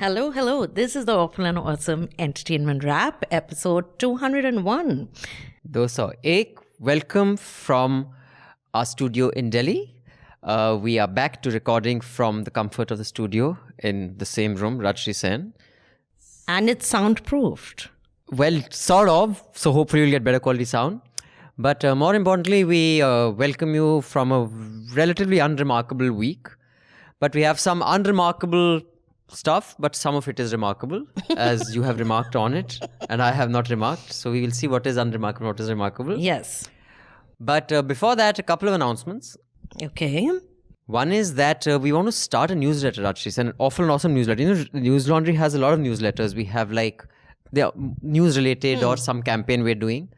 Hello. This is the Awful and Awesome Entertainment Wrap, episode 201. Dosto, welcome from our studio in Delhi. We are back to recording from the comfort of the studio in the same room, Rajyasree Sen. And it's soundproofed. Well, sort of. So hopefully you'll get better quality sound. But more importantly, we welcome you from a relatively unremarkable week. But we have some unremarkable stuff, but some of it is remarkable, as you have remarked on it, and I have not remarked. So we will see what is unremarkable, what is remarkable. Yes. But before that, a couple of announcements. Okay. One is that we want to start a newsletter, Rajyasree, an awful and awesome newsletter. You know, News Laundry has a lot of newsletters. We have they are news related or some campaign we're doing.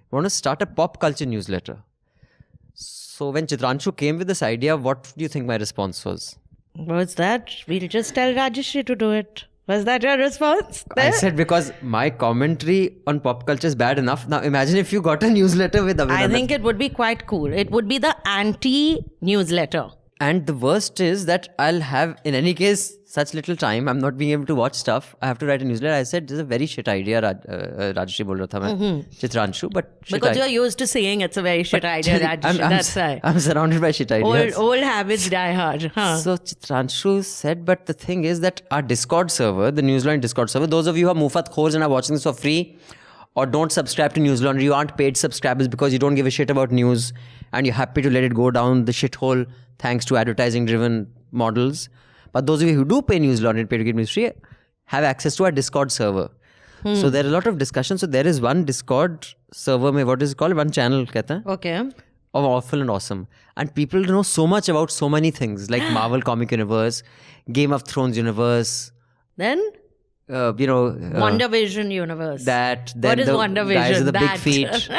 We want to start a pop culture newsletter. So when Chitranshu came with this idea, what do you think my response was? What's that? We'll just tell Rajyasree to do it. Was that your response? I said because my commentary on pop culture is bad enough. Now imagine if you got a newsletter with Abhinandan. I think it would be quite cool. It would be the anti-newsletter. And the worst is that I'll have, in any case, such little time. I'm not being able to watch stuff. I have to write a newsletter. I said, this is a very shit idea, Rajyasree bol raha tha main. Chitranshu, but shit Because you're used to saying it's a very shit idea, Rajyasree. That's why. I'm surrounded by shit ideas. Old habits die hard. Huh? So Chitranshu said, but the thing is that our Discord server, the News Laundry Discord server, those of you who are Mufat Khors and are watching this for free, or don't subscribe to News Laundry, you aren't paid subscribers because you don't give a shit about news and you're happy to let it go down the shithole thanks to advertising-driven models. But those of you who do pay News Laundry and pay to get news free have access to our Discord server. So there are a lot of discussions. So there is one Discord server, what is it called? One channel, kehte hain, Okay. of Awful and Awesome. And people know so much about so many things like Marvel Comic Universe, Game of Thrones Universe. Then? Wonder Vision universe. Then What is the Wonder guys Vision? with the big feet.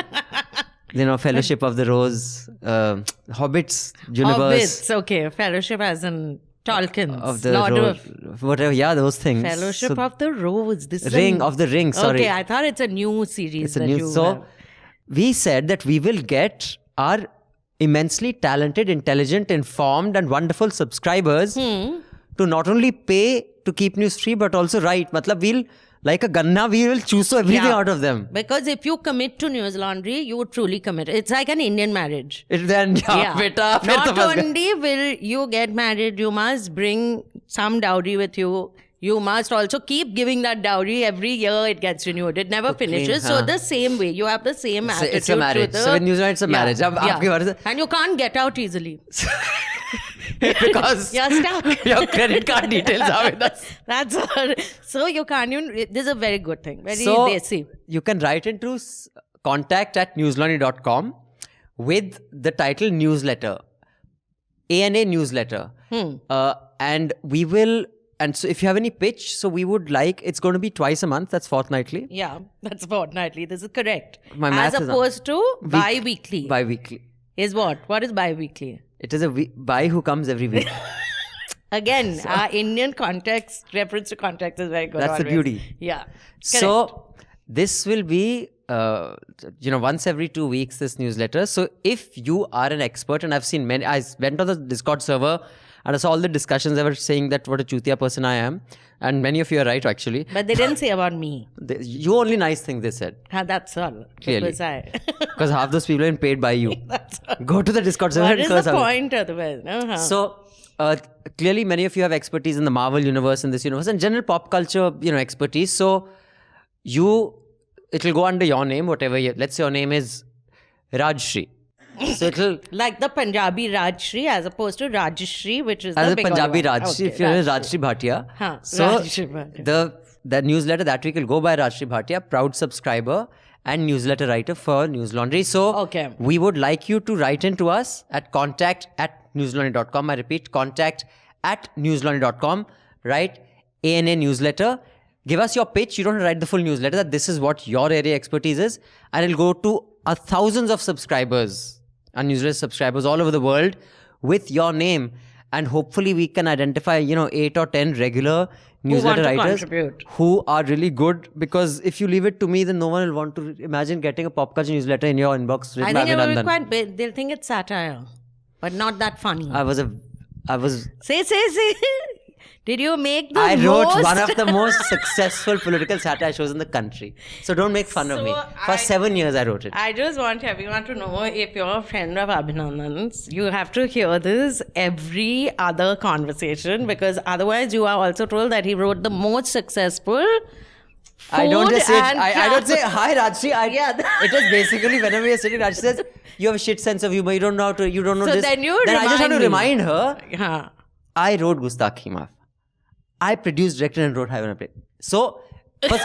Fellowship of the Rose, Hobbits universe. Hobbits, okay. Fellowship as in Tolkien's. Of the Lord Rose, of whatever, yeah, those things. Fellowship of the Rose. This is of the Ring, sorry. Okay, I thought it's a new series. It's a new. So we said that we will get our immensely talented, intelligent, informed, and wonderful subscribers to not only pay to keep news free, but also write. Matlab, we'll, like a ganna, we will choose everything out of them. Because if you commit to News Laundry, you would truly commit. It's like an Indian marriage. Not only will you get married, you must bring some dowry with you. You must also keep giving that dowry every year. It gets renewed. It never finishes. So the same way, you have the same attitude. It's a marriage. So in New Zealand, it's a marriage. And you can't get out easily. Because you're stuck. Your credit card details are with us. That's all. So you can't even. This is a very good thing. Very desi. You can write into contact@newslaundry.com with the title newsletter, ANA newsletter, and we will. And so if you have any pitch, so we would like, it's going to be twice a month. That's fortnightly. Yeah, that's fortnightly. This is correct. My math As opposed to bi-weekly. Bi-weekly. Is what? What is bi-weekly? It is a bi who comes every week. Again, our Indian context, reference to context is very good. That's always. the beauty. Yeah. Correct. So this will be, once every 2 weeks, this newsletter. So if you are an expert, and I've seen many, I went on the Discord server and I saw all the discussions that were saying that what a chutia person I am. And many of you are right, actually. But they didn't say about me. You only nice things they said. That's all. Clearly. Because half those people are paid by you. Go to the Discord server and curse. What is the point otherwise? So, clearly many of you have expertise in the Marvel universe, in this universe, and general pop culture, expertise. So, it'll go under your name, whatever. Let's say your name is Rajyasree. So it'll like the Punjabi Rajyasree as opposed to Rajyasree, which is as the a Punjabi one. Rajyasree. If you're Rajyasree Bhatia, so the newsletter that week will go by Rajyasree Bhatia, proud subscriber and newsletter writer for News Laundry. So we would like you to write in to us at contact@newslaundry.com. I repeat, contact@newslaundry.com. Write ANA newsletter. Give us your pitch. You don't have to write the full newsletter. That this is what your area expertise is, and it'll go to thousands of subscribers and newsletter subscribers all over the world with your name, and hopefully we can identify 8 or 10 regular newsletter writers who are really good, because if you leave it to me, then no one will want to imagine getting a pop culture newsletter in your inbox. I think it will be quite big. They'll think it's satire, but not that funny. I was Say. Did you make the I wrote one of the most successful political satire shows in the country. So don't make fun of me. For 7 years I wrote it. I just want everyone to know, if you're a friend of Abhinandan's, you have to hear this every other conversation, because otherwise you are also told that he wrote the most successful I don't just say, I don't say, hi Rajyasree. It is basically whenever you're sitting, Rajyasree says, you have a shit sense of humor, you don't know this. Then I just have to remind her, Yeah. I wrote Gustakhi Maaf. I produced, directed and wrote Highway on a Plane. So,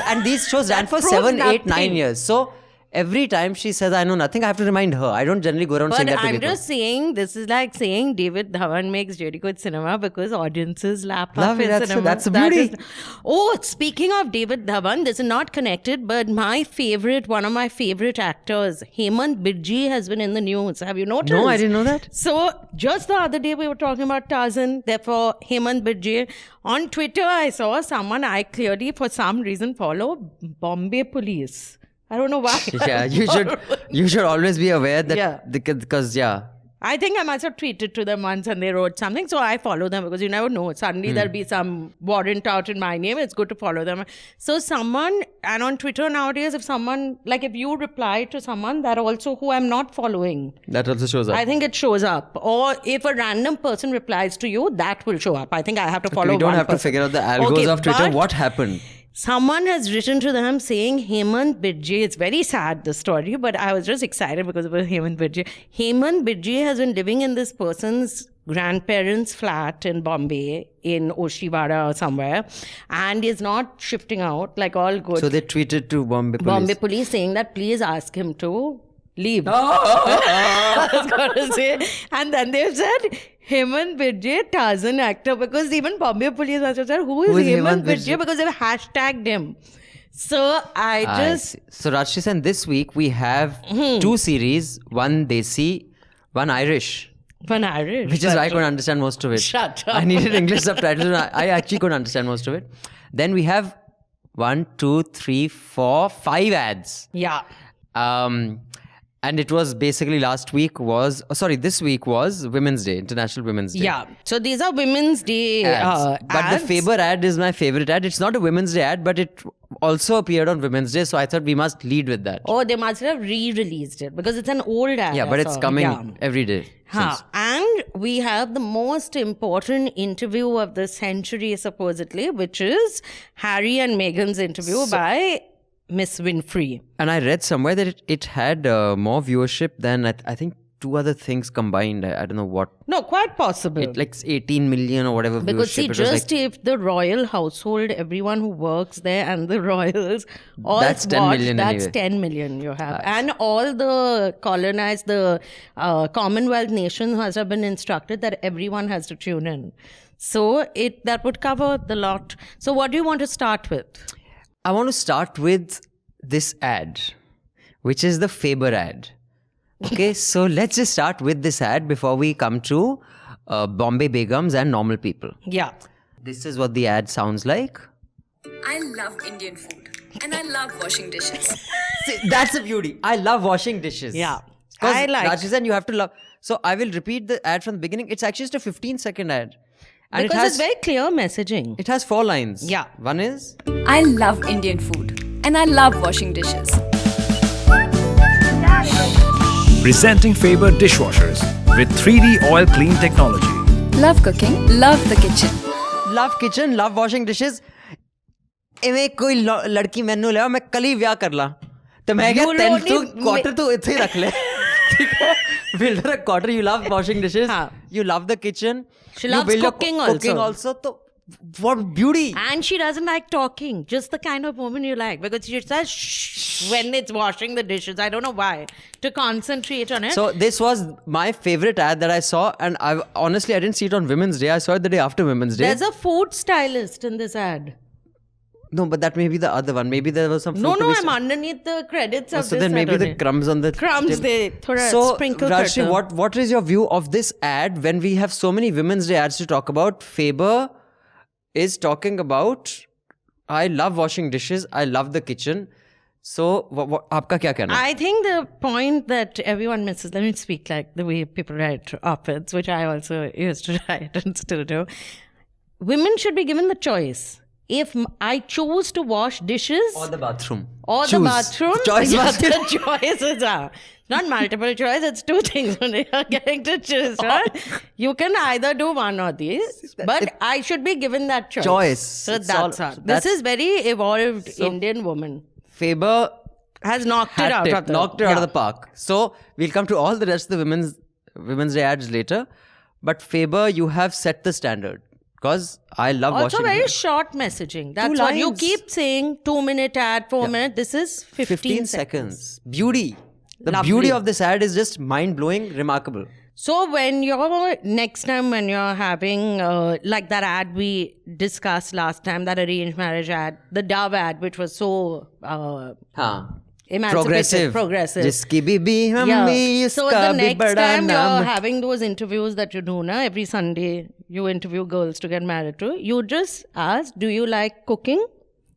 and these shows ran for 7, 8, 9 years. So, every time she says, I know nothing, I have to remind her. I don't generally go around saying that to people. But I'm just saying, this is like saying David Dhawan makes really good cinema because audiences lap up his cinema. That's the beauty. Speaking of David Dhawan, this is not connected, but one of my favorite actors, Hemant Birji, has been in the news. Have you noticed? No, I didn't know that. So, just the other day we were talking about Tarzan, therefore Hemant Birji. On Twitter, I saw someone I clearly, for some reason, follow Bombay Police. I don't know why. Yeah, you should always be aware that because I think I must have tweeted to them once and they wrote something, so I follow them because you never know. Suddenly there'll be some warrant out in my name. It's good to follow them. So and on Twitter nowadays, if you reply to someone that also who I'm not following, that also shows up. I think it shows up. Or if a random person replies to you, that will show up. I think I have to follow. We don't have to figure out the algos of Twitter. What happened? Someone has written to them saying Hemant Birji, it's very sad, the story, but I was just excited because it was Hemant Birji. Hemant Birji has been living in this person's grandparents' flat in Bombay, in Oshiwara or somewhere, and is not shifting out, like all good. So they tweeted to Bombay Police saying that please ask him to leave. I was going to say. And then they've said, Hemant Birji, Tarzan actor, because even Bombay Police also said, who is Hemant Birji? Because they've hashtagged him. So So Rajyasree, and this week we have 2 series, one Desi, one Irish. Which is why I couldn't understand most of it. Shut up. I needed English subtitles and I actually couldn't understand most of it. Then we have 1, 2, 3, 4, 5 ads. Yeah. And it was basically this week was Women's Day, International Women's Day. Yeah. So these are Women's Day ads. But the Faber ad is my favorite ad. It's not a Women's Day ad, but it also appeared on Women's Day. So I thought we must lead with that. Oh, they must have re-released it because it's an old ad. Yeah, but it's coming every day. And we have the most important interview of the century, supposedly, which is Harry and Meghan's interview by Miss Winfrey. And I read somewhere that it had more viewership than I think 2 other things combined. I don't know what. No, quite possible. It like 18 million or whatever because viewership. If the royal household, everyone who works there and the royals, all that's 10 million that's anyway. 10 million you have. And all the colonized, the Commonwealth nations have been instructed that everyone has to tune in. So that would cover the lot. So what do you want to start with? I want to start with this ad, which is the Faber ad. Okay, so let's just start with this ad before we come to Bombay Begums and normal people. Yeah. This is what the ad sounds like. I love Indian food and I love washing dishes. See, that's the beauty. I love washing dishes. Yeah. I like. Rajyasree, you have to love. So I will repeat the ad from the beginning. It's actually just a 15-second ad. And because it's very clear messaging. It has 4 lines. Yeah. One is, I love Indian food and I love washing dishes. Presenting Faber dishwashers with 3D oil clean technology. Love cooking, love the kitchen. Love kitchen, love washing dishes. इवें कोई लड़की मैंने ले मैं कल ही ब्याह कर ला तो मैं क्या 10 तू क्वार्टर तू इथे ही रख ले ठीक है build her a quarter. You love washing dishes. You love the kitchen. She loves cooking also. So what beauty. And she doesn't like talking. Just the kind of woman you like. Because she says shh when it's washing the dishes. I don't know why. To concentrate on it. So this was my favorite ad that I saw. And I didn't see it on Women's Day. I saw it the day after Women's Day. There's a food stylist in this ad. No, but that may be the other one. Maybe there was some food. No, I'm underneath the credits of so this. So then maybe the crumbs on the crumbs they sprinkle. Rajyasree, what is your view of this ad when we have so many Women's Day ads to talk about? Faber is talking about I love washing dishes. I love the kitchen. So aapka kya कहना? I think the point that everyone misses. Let me speak like the way people write op-eds, which I also used to write and still do. women should be given the choice. If I choose to wash dishes... Or the bathroom. The bathroom. Choice the choices are... Not multiple choice, it's two things only you're getting to choose, right? You can either do one or these, but I should be given that choice. So that's how. This is very evolved Indian woman. Faber has knocked it out of the park. So we'll come to all the rest of the Women's Day ads later. But Faber, you have set the standard. Because I love watching. Also very short messaging. That's what you keep saying. 2-minute ad, 4-minute. This is 15 seconds. Beauty. The beauty of this ad is just mind-blowing, remarkable. So next time when you're having like that ad we discussed last time, that arranged marriage ad, the Dove ad, which was so emancipated, progressive. Jiski bibi hummi, So the next time you're having those interviews that you do now, every Sunday you interview girls to get married to, you just ask, do you like cooking?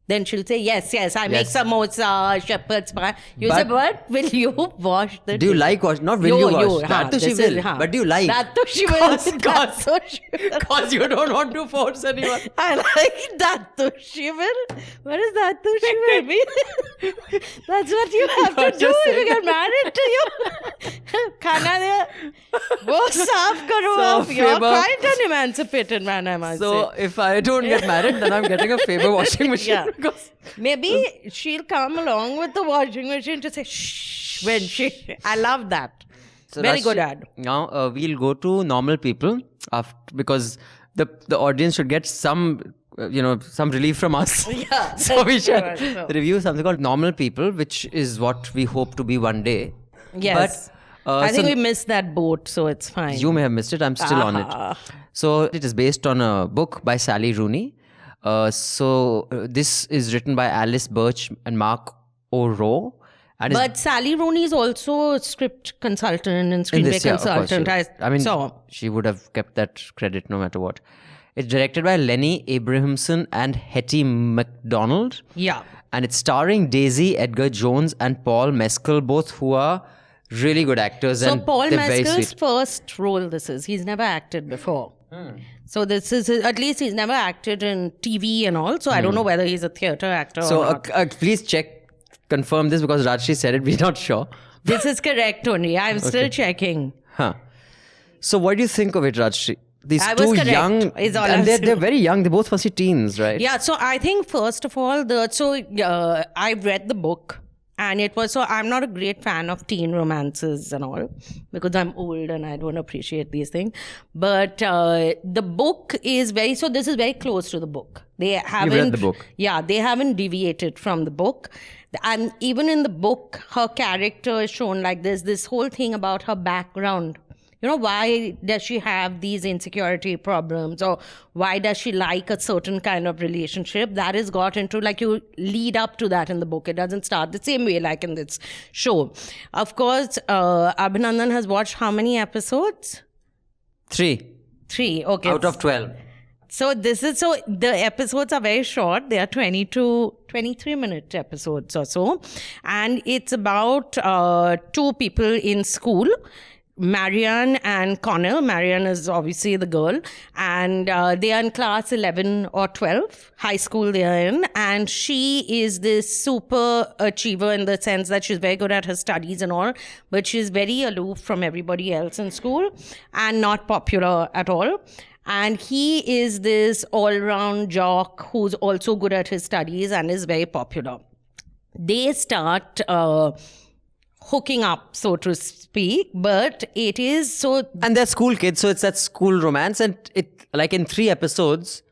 Then she'll say, yes, I make samosa, shepherd's pie. You say, but will you wash the dish? Do you like wash? Not will you wash. That to she will. But do you like? That to she will. Because you don't want to force anyone. I like that to she will. What is that to she will mean? That's what you have to do if you get married to you. Khana de, wo saaf karo aap. You're quite an emancipated man, I must say. So if I don't get married, then I'm getting a Faber washing machine. Maybe she'll come along with the washing machine to say shh when I love that. So very good ad. Now we'll go to normal people because the audience should get some relief from us. Yeah. So we shall review something called Normal People, which is what we hope to be one day. Yes. But I think we missed that boat, so it's fine. You may have missed it. I'm still on it. So it is based on a book by Sally Rooney. This is written by Alice Birch and Mark O'Rourke. But Sally Rooney is also a script consultant and screenplay consultant. She would have kept that credit no matter what. It's directed by Lenny Abrahamson and Hetty MacDonald. Yeah. And it's starring Daisy Edgar Jones and Paul Mescal, both who are really good actors. So Paul Mescal's first role this is. He's never acted before. So this is, at least he's never acted in TV and all. So I don't know whether he's a theatre actor or not. Please confirm this because Rajyasree said it. We're not sure. This is correct only. I'm still checking. So what do you think of it, Rajyasree? These two young, and they're very young. They're both must be teens, right? Yeah. So I think first of all, I read the book. And it was, so I'm not a great fan of teen romances and all because I'm old and I don't appreciate these things. But the book is this is very close to the book. They haven't, you've read the book? Yeah, they haven't deviated from the book. And even in the book, her character is shown like this whole thing about her background. Why does she have these insecurity problems, or why does she like a certain kind of relationship? That is got into, like, you lead up to that in the book. It doesn't start the same way like in this show. Of course, Abhinandan has watched how many episodes? 3. Okay. Out of 12. So the episodes are very short. They are 20 to 23-minute episodes or so. And it's about 2 people in school. Marianne and Connell. Marianne is obviously the girl, and they are in class 11 or 12, high school they are in, and she is this super achiever in the sense that she's very good at her studies and all, but she's very aloof from everybody else in school and not popular at all. And he is this all-round jock who's also good at his studies and is very popular. They start hooking up, so to speak, but it is so... And they're school kids, so it's that school romance, and it, like in 3 episodes,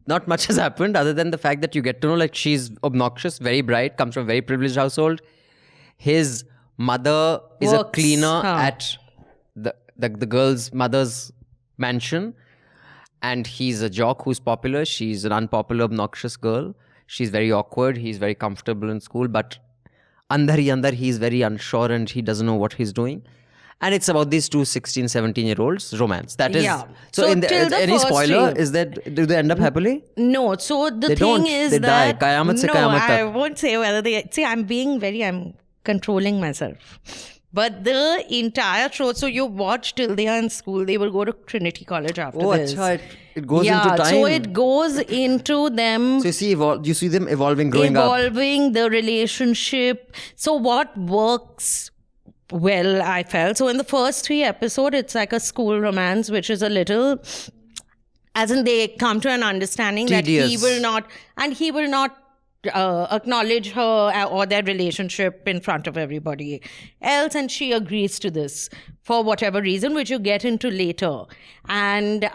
not much has happened other than the fact that you get to know, like, she's obnoxious, very bright, comes from a very privileged household. His mother is a cleaner at the girl's mother's mansion, and he's a jock who's popular. She's an unpopular, obnoxious girl. She's very awkward. He's very comfortable in school, but andar he's very unsure and he doesn't know what he's doing. And it's about these 2 16, 17-year-olds romance. That is... Yeah. So any spoiler? Is that... Do they end up happily? No. So the thing is that... They die. Qayamat se qayamat tak. I won't say whether they... See, I'm controlling myself. But the entire show... So you watch till they are in school. They will go to Trinity College after this. Achha. it goes into time. So it goes into them. So you see them evolving, growing up. Evolving, the relationship. So what works well, I felt. So in the first 3 episodes, it's like a school romance, which is a little, as in they come to an understanding Tedious. that he will not acknowledge her or their relationship in front of everybody else, and she agrees to this for whatever reason, which you get into later. And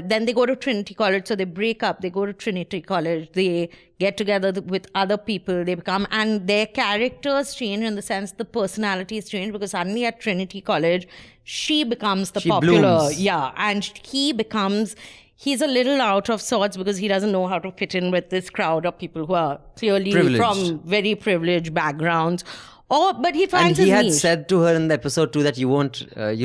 then they go to Trinity College, so they break up, they go to Trinity College, they get together with other people, they become, and their characters change in the sense the personalities change, because suddenly at Trinity College she becomes the popular blooms. and he's a little out of sorts because he doesn't know how to fit in with this crowd of people who are clearly from very privileged backgrounds. But he finds his niche. And he had said to her in the episode 2 that you'll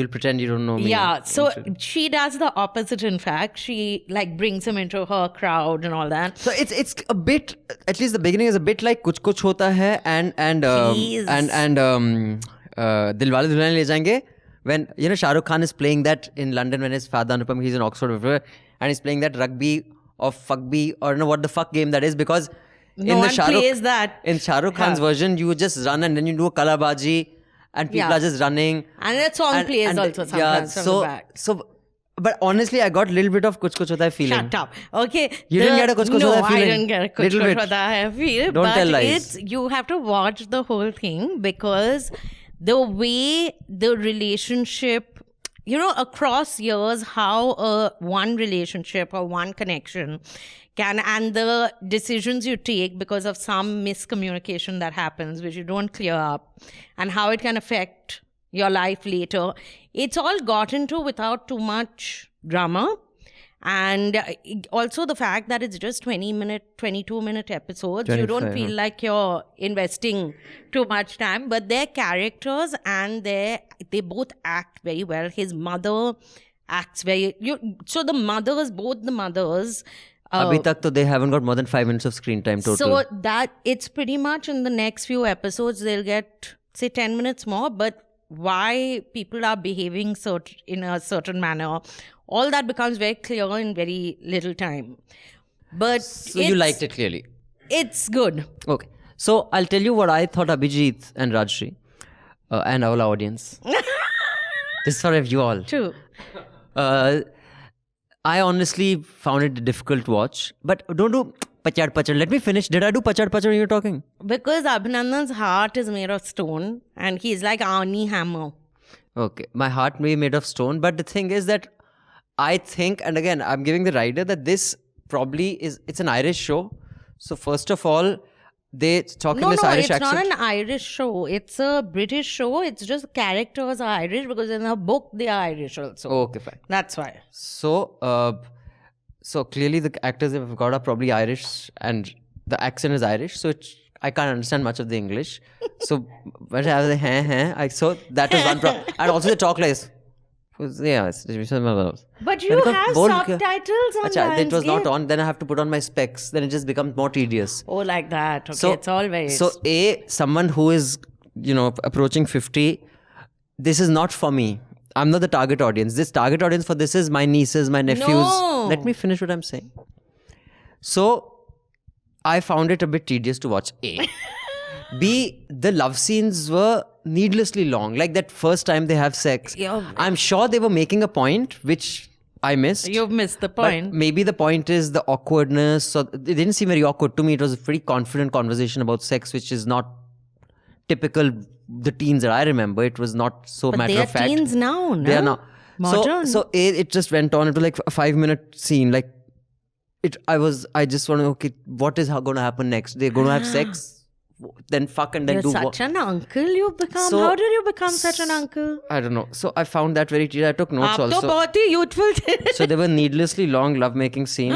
pretend you don't know me. Yeah, so she does the opposite, in fact. She brings him into her crowd and all that. So it's a bit, at least the beginning is a bit like Kuch Kuch Hota Hai and Dilwale Dulhaniya Le Jayenge. When, Shah Rukh Khan is playing that in London when his father Anupam, he's in Oxford, and he's playing that rugby or fuckby or what the fuck game that is, because no one plays that. In Shah Rukh Khan's version, you just run and then you do a kalabaji and people are just running. And that song plays also sometimes from the back. But honestly, I got a little bit of Kuch Kuch Hota Hai feeling. Shut up. Okay. You didn't get a Kuch Kuch Hota Hai feeling? No, I didn't get a Kuch Kuch Hota Hai feeling. Don't tell lies. You have to watch the whole thing, because the way the relationship, across years, how one relationship or one connection and the decisions you take because of some miscommunication that happens, which you don't clear up, and how it can affect your life later. It's all got into without too much drama. And also the fact that it's just 22-minute episodes. You don't feel like you're investing too much time. But their characters and they both act very well. His mother acts so both the mothers. Abhi tak to they haven't got more than 5 minutes of screen time total. So that it's pretty much in the next few episodes they'll get, say, 10 minutes more. But why people are behaving in a certain manner, all that becomes very clear in very little time. But so you liked it clearly. It's good. Okay. So I'll tell you what I thought Abhijit and Rajyasree and our audience. This is for you all. True. I honestly found it a difficult watch. But don't do pachad. Let me finish. Did I do pachad when you were talking? Because Abhinandan's heart is made of stone and he's like Arnie Hammer. Okay. My heart may be made of stone. But the thing is that I think, and again, I'm giving the rider that this probably it's an Irish show. So first of all, they talk in this Irish accent. No, it's not an Irish show. It's a British show. It's just characters are Irish because in the book they are Irish also. Okay, fine. That's why. So, so clearly the actors they've got are probably Irish and the accent is Irish. So I can't understand much of the English. So, but I was like, so that is one problem. And also they talk like this. Yeah, but you have subtitles on that. It was not on. Then I have to put on my specs. Then it just becomes more tedious. Oh, like that. Okay, so, it's all very... So, someone who is, approaching 50, this is not for me. I'm not the target audience. This target audience for this is my nieces, my nephews. No. Let me finish what I'm saying. So, I found it a bit tedious to watch. A. B, the love scenes were needlessly long. Like that first time they have sex. Yeah. I'm sure they were making a point, which I missed. You've missed the point. But maybe the point is the awkwardness. So it didn't seem very awkward to me. It was a pretty confident conversation about sex, which is not typical the teens that I remember. It was not so matter of fact. They are teens now, no? They are now. Modern. So it just went on. It was like a 5-minute scene. Like I just want to, okay, what is going to happen next? They're going to have sex. Then fuck and then You're do such an uncle you've become. How did you become such an uncle? I don't know. So I found that very tedious. I took notes also. बहुत ही youthful. So there were needlessly long lovemaking scenes.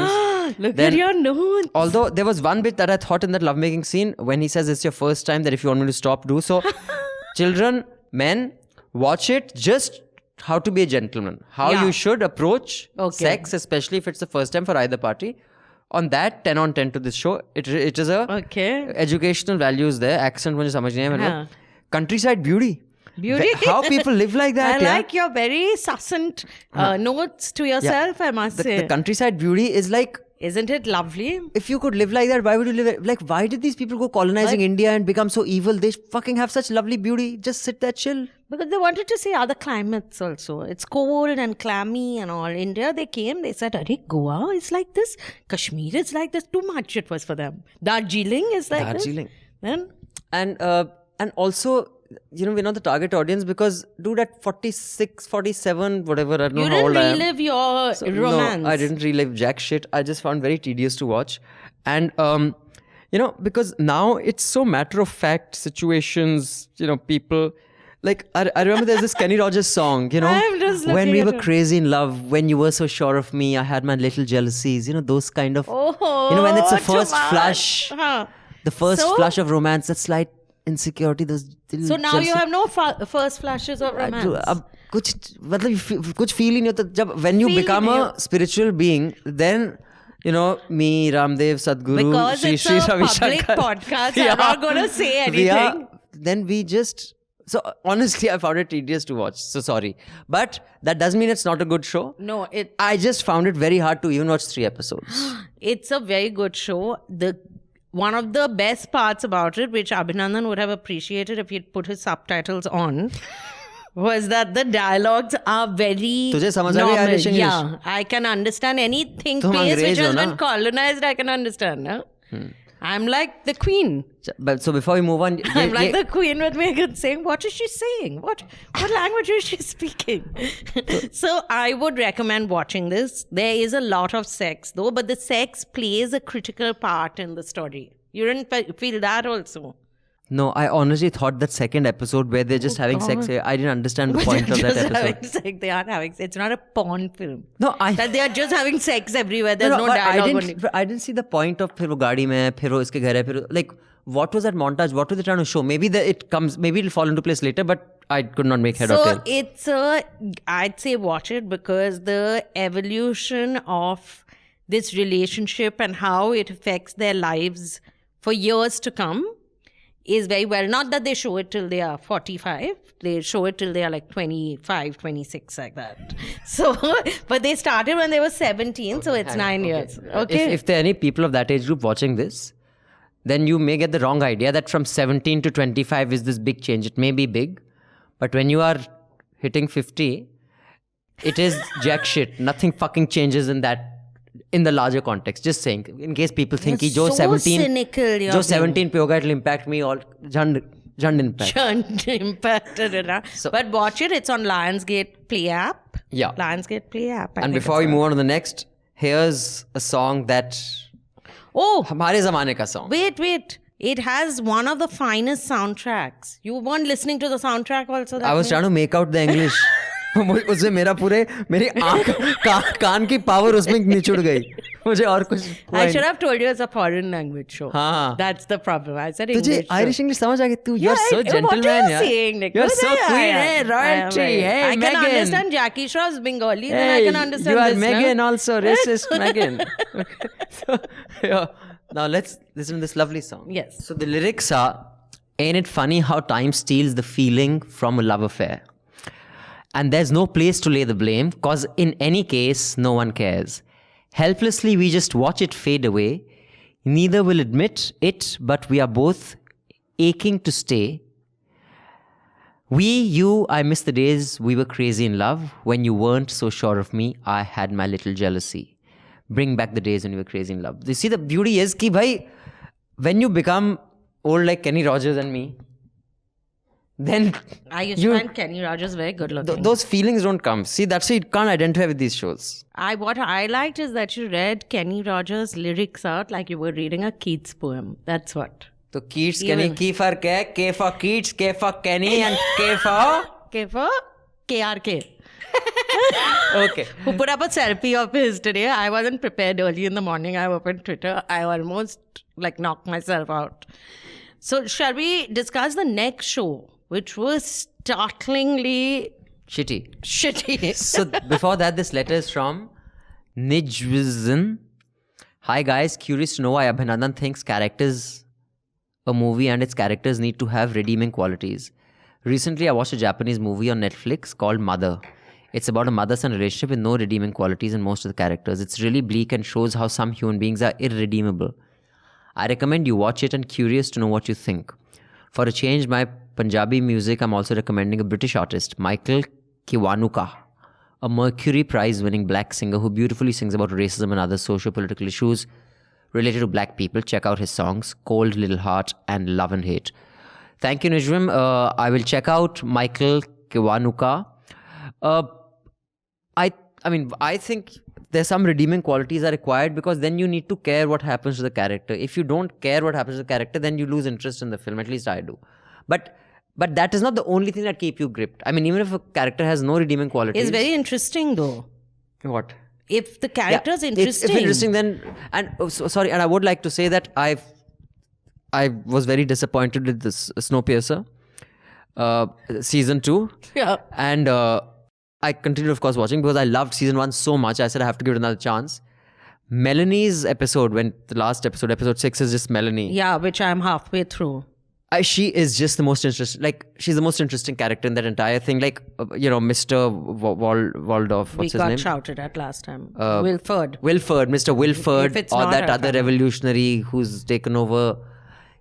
Look at your notes. Although there was one bit that I thought in that lovemaking scene when he says it's your first time, that if you want me to stop, do so. Children, men, watch it. Just how to be a gentleman. How you should approach sex, especially if it's the first time for either party. On that, 10 on 10 to this show. It is a educational values there. Accent मुझे समझ नहीं है मतलब. Countryside beauty. Beauty. How people live like that. I like your very succinct notes to yourself, I must say. The countryside beauty is like, isn't it lovely? if you could live like that, why would you live like, why did these people go colonizing India and become so evil? They fucking have such lovely beauty. Just sit there, chill. Because they wanted to see other climates also. It's cold and clammy and all. India, they came, they said, Arey, Goa is like this. Kashmir is like this. Too much it was for them. Darjeeling is like Darjeeling. this. Then? And also, we're not the target audience because, dude, at 46, 47, whatever, I don't know how old I am. You didn't relive your romance. No, I didn't relive jack shit. I just found very tedious to watch. And, because now it's so matter of fact situations, people... Like, I remember there's this Kenny Rogers song, I'm just when we looking were at crazy in love, when you were so sure of me, I had my little jealousies, those kind of, Oh, when it's a too first much. flush, the first flush of romance, that slight insecurity, those little So now jealousy. you have no first flashes of romance. कुछ feel ही नहीं होता जब when you Feel become नहीं a spiritual being, then me, Ramdev, Sadhguru, Because Shri it's Shri a Ravi public Shankar. podcast, I'm not going to say anything. Then we just... So honestly, I found it tedious to watch. So sorry. But that doesn't mean it's not a good show. No, I just found it very hard to even watch 3 episodes. it's a very good show. One of the best parts about it, which Abhinandan would have appreciated if he'd put his subtitles on, was that the dialogues are very तुझे समझ आ गई normal. Irish English? Yeah, I can understand anything तुम place which अंग्रेज has हो been ना? colonized, I can understand. No? I'm like the queen. But so before we move on, I'm like the queen with Meghan saying, what is she saying? What language is she speaking? So I would recommend watching this. There is a lot of sex though, but the sex plays a critical part in the story. You didn't feel that also? No, I honestly thought that second episode where they're just having sex, I didn't understand the point of that Just having episode. sex. They are having sex. It's not a porn film. No, That they are just having sex everywhere. There's no but dialogue. I didn't see the point of फिर वो गाड़ी में फिर वो इसके घर है फिर like what was that montage? What were they trying to show? Maybe it'll fall into place later, but I could not make head or tail. I'd say watch it because the evolution of this relationship and how it affects their lives for years to come is very well. Not that they show it till they are 45. They show it till they are like 25, 26, like that. So, but they started when they were 17, so it's 9 years. Okay. If there are any people of that age group watching this, then you may get the wrong idea that from 17 to 25 is this big change. It may be big, but when you are hitting 50, it is jack shit. Nothing fucking changes in the larger context. Just saying, in case people think कि जो 17 cynical, जो 17 पे होगा, it'll impact me all jand impact. Impacted it. But watch it. It's on Lionsgate Play app. Yeah. Lionsgate Play app. And before we move on to the next, here's a song that हमारे ज़माने का song. Wait. It has one of the finest soundtracks. You weren't listening to the soundtrack also? I was trying to make out the English. उससे मेरी कान की power उसमें निचुड़ गई. मुझे और कुछ. I should have told you it's a foreign language show. हाँ. That's the problem. I said English. तुझे Irish English समझ आ गई? तू you're so What gentleman are you यार. saying, Nick? You're so queen. I Hey, royalty. Hey, I Meghan. can understand Jackie Shroff's Bengali. Then I Hey, can understand you are this. Meghan No? also, racist Meghan. So, yeah. Now let's listen to this lovely song. Yes. So the lyrics are, ain't it funny how time steals the feeling from a love affair? And there's no place to lay the blame, cause in any case, no one cares. Helplessly, we just watch it fade away. Neither will admit it, but we are both aching to stay. I miss the days we were crazy in love. When you weren't so sure of me, I had my little jealousy. Bring back the days when you were crazy in love. You see, the beauty is ki bhai, when you become old like Kenny Rogers and me, then I used to find Kenny Rogers very good looking. those feelings don't come. See, that's why you can't identify with these shows. What I liked is that you read Kenny Rogers' lyrics out like you were reading a Keats poem. That's what. So Keats, Kenny, K for K for Keats, K for Kenny, and K for... K for KRK. Okay. Who put up a selfie of his today. I wasn't prepared early in the morning. I opened Twitter. I almost knocked myself out. So shall we discuss the next show, which was startlingly shitty. So before that, this letter is from Nijvizan. Hi guys, curious to know why Abhinandan thinks a movie and its characters need to have redeeming qualities. Recently, I watched a Japanese movie on Netflix called Mother. It's about a mother-son relationship with no redeeming qualities in most of the characters. It's really bleak and shows how some human beings are irredeemable. I recommend you watch it and curious to know what you think. For a change, my Punjabi music, I'm also recommending a British artist, Michael Kiwanuka, a Mercury Prize-winning black singer who beautifully sings about racism and other socio-political issues related to black people. Check out his songs, Cold Little Heart and Love and Hate. Thank you, Nijrim. I will check out Michael Kiwanuka. I think there's some redeeming qualities are required because then you need to care what happens to the character. If you don't care what happens to the character, then you lose interest in the film. At least I do. But that is not the only thing that keep you gripped. I mean, even if a character has no redeeming qualities. It's very interesting though. What? If the character is interesting. If interesting, then... And I would like to say that I was very disappointed with this Snowpiercer season 2. Yeah. And I continued, of course, watching because I loved season 1 so much. I said I have to give it another chance. Melanie's episode, when the last episode 6 is just Melanie. Yeah, which I'm halfway through. She is just the most interesting, she's the most interesting character in that entire thing. Mr. Waldorf, what's his name? We got shouted at last time. Wilford, Mr. Wilford, or that other revolutionary who's taken over.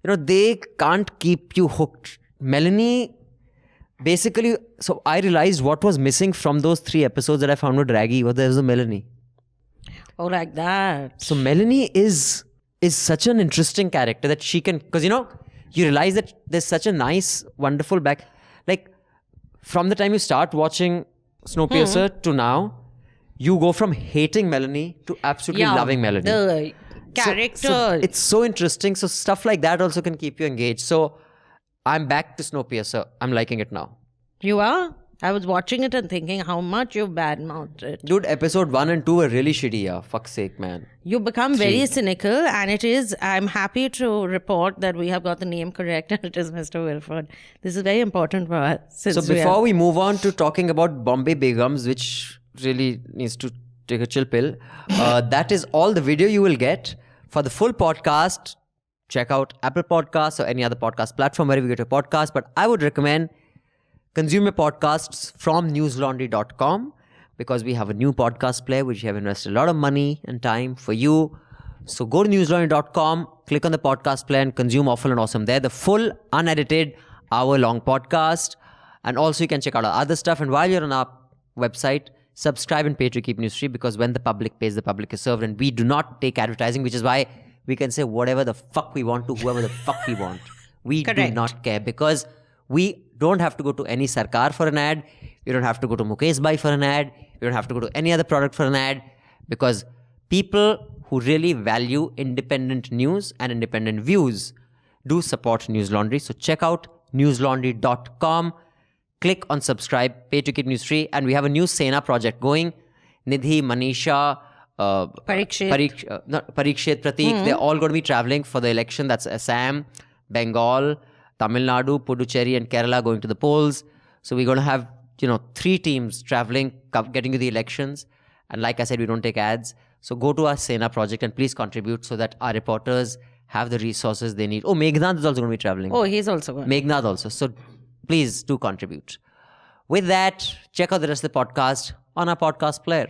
They can't keep you hooked. Melanie, basically, so I realized what was missing from those 3 episodes that I found were draggy. There was a Melanie. Oh, like that. So Melanie is such an interesting character that she can, because you realize that there's such a nice, wonderful from the time you start watching Snowpiercer to now, you go from hating Melanie to absolutely loving Melanie. The character. So it's so interesting. So stuff like that also can keep you engaged. So I'm back to Snowpiercer. I'm liking it now. You are? I was watching it and thinking how much you've badmouthed it. Dude, episode 1 and 2 were really shitty, yeah. Fuck's sake, man. You become very cynical, and I'm happy to report that we have got the name correct, and it is Mr. Wilford. This is very important for us. So before we move on to talking about Bombay Begums, which really needs to take a chill pill, that is all the video you will get. For the full podcast, check out Apple Podcasts or any other podcast platform wherever you get your podcast. But I would recommend consume your podcasts from newslaundry.com because we have a new podcast player which we have invested a lot of money and time for you. So go to newslaundry.com, click on the podcast player and consume Awful and Awesome there. The full, unedited, hour-long podcast. And also you can check out our other stuff. And while you're on our website, subscribe and pay to keep news free because when the public pays, the public is served. And we do not take advertising, which is why we can say whatever the fuck we want to whoever the fuck we want. We do not care because we don't have to go to any Sarkar for an ad. You don't have to go to Mukesh Bhai for an ad. You don't have to go to any other product for an ad because people who really value independent news and independent views do support News Laundry. So check out newslaundry.com. Click on subscribe, pay to keep news free. And we have a new Sena project going. Nidhi, Manisha, Parikshit, Prateek, they're all going to be traveling for the election. That's Assam, Bengal, Tamil Nadu, Puducherry and Kerala going to the polls. So we're going to have, 3 teams traveling, getting to the elections. And like I said, we don't take ads. So go to our Sena project and please contribute so that our reporters have the resources they need. Oh, Meghan is also going to be traveling. Oh, he's also going. Meghan also. So please do contribute. With that, check out the rest of the podcast on our podcast player.